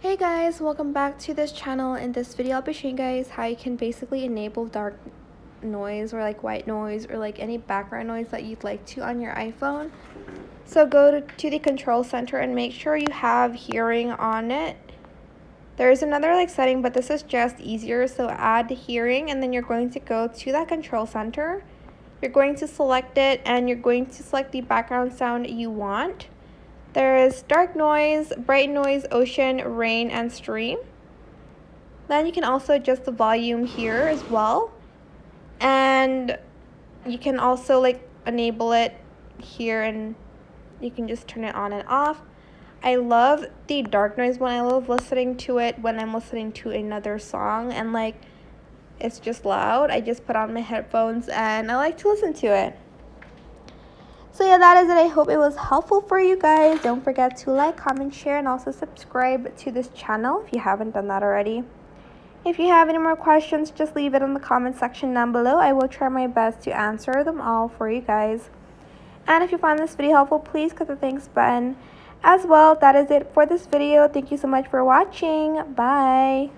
Hey guys, welcome back to this channel. In this video I'll be showing you guys how you can basically enable dark noise or like white noise or like any background noise that you'd like to on your iPhone. So go to the control center and make sure you have hearing on it. There's another like setting, but this is just easier, so add hearing, and then you're going to go to that control center. You're going to select it and you're going to select the background sound you want. There is dark noise, bright noise, ocean, rain, and stream. Then you can also adjust the volume here as well. And you can also like enable it here and you can just turn it on and off. I love the dark noise one. I love listening to it when I'm listening to another song and like it's just loud. I just put on my headphones and I like to listen to it. So yeah, that is it. I hope it was helpful for you guys. Don't forget to like, comment, share, and also subscribe to this channel if you haven't done that already. If you have any more questions, just leave it in the comment section down below. I will try my best to answer them all for you guys. And if you found this video helpful, please click the thanks button as well. That is it for this video. Thank you so much for watching. Bye.